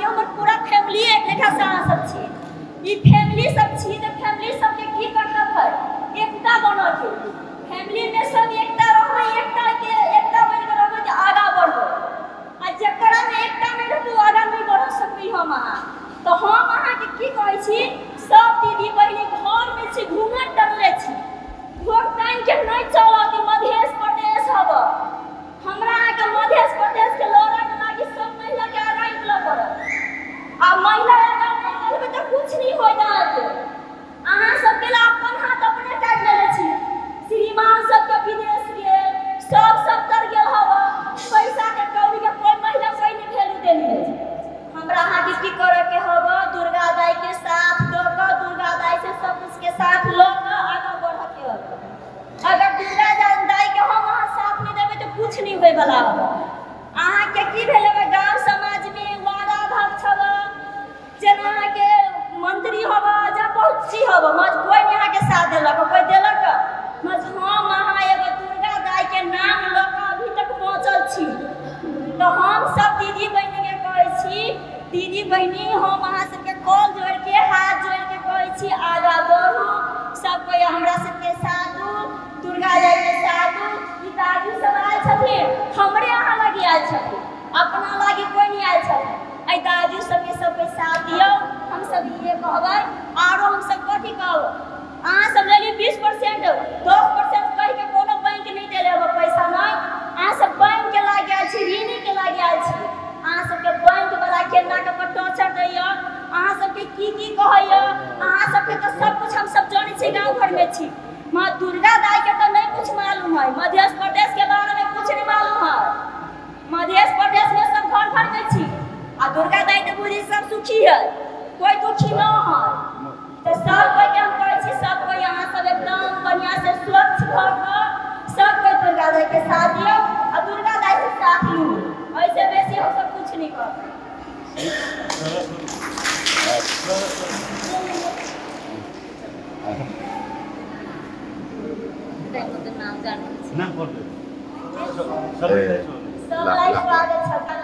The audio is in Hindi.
छी हमर पूरा फैमिली एक लेखा से अहाँ सब छी ई फैमिली सब छी त फैमिली सब के की कर्तव्य है एकता बनो के फैमिली में सब एकता रहबै एकता बन के रहबै त आगा बढ़बै आ जकरा में एकता नहीं रहतै आगा नहीं बढ़ सकबै हम अहाँ तो हम अहाँ के की कहै छी सब दीदी बहिनी घर में छी घूमत टरले छी वोट टाइम के नहीं चलत मध्य प्रदेश हब हमरा के मध्य प्रदेश के लड़क लागी सब महिला के आगा निकल पड़त आ महिला आगा नहीं निकलबे त कुछ नहीं होय जात अहाँ सब के अपन हाथ अपने काट लेले छी श्रीमान सब के विदेश गेल सब 70 गेल हब पैसा के कौड़ी के कोई महिला कोई नहीं वैल्यू देली हमरा अहाँ के की करे के हब दुर्गा दाई के साथ दो दुर्गा दाई से सब उसके साथ लोग आगे बढ़ के हब अगर दुर्गा दाई के हम अहाँ साथ नहीं देबे तो कुछ नहीं होय वाला अहाँ के की भेले गांव समाज में वादा अध्यक्ष हब जना के मंत्री हब जा बहुत सी हब मज कोई नहीं अहाँ के साथ देलक कोई देलक मज हम अहाँ एगो दुर्गा दाई के नाम ल के अभी तक पहुंचल छी तो हम सब दीदी बहिनी के कहै छी दीदी बहिनी हम अहाँ सबके कॉल जोड़ के हाथ जोड़ के कहै छी आगा बढ़ू सब कोई हमरा सबके साथ दुर्गा दाई के साथ पिताजी सब आयल छथिन हमरे अहाँ लगी आयल छथिन अपना लगी कोई नहीं आयल छथिन आई दादी सबके सबके साथ दियो हम सब ये कहबै आरो हम सब कथि कहब अहाँ सब लेली 20% 10% कह के कोनो बैंक नहीं देले हो पैसा नहीं अहाँ सब बैंक के लागी आयल छी ऋणी के लागी आयल छी अहाँ सबके बैंक वाला केना के पर टॉर्चर दैया अहाँ सबके की कहैया अहाँ सबके तो सब कुछ हम सब जानै छी गांव घर में छी मां दुर्गा दाई के तो नहीं कुछ मालूम है मध्य प्रदेश के बारे में कुछ नहीं मालूम है मध्य प्रदेश में सब घर में छी आ दुर्गा दाई तो बुझी सब सुखी है कोई दुखी न है तो सब कोई के हम कहै छी सब कोई यहाँ सब एकदम बढ़िया से स्वच्छ भर के सब कोई दुर्गा दाई के साथ दियो और दुर्गा दाई के साथ लू ऐसे वैसे हम सब कुछ नहीं करते नाम जान ना बोल सब लाइफ स्वागत छका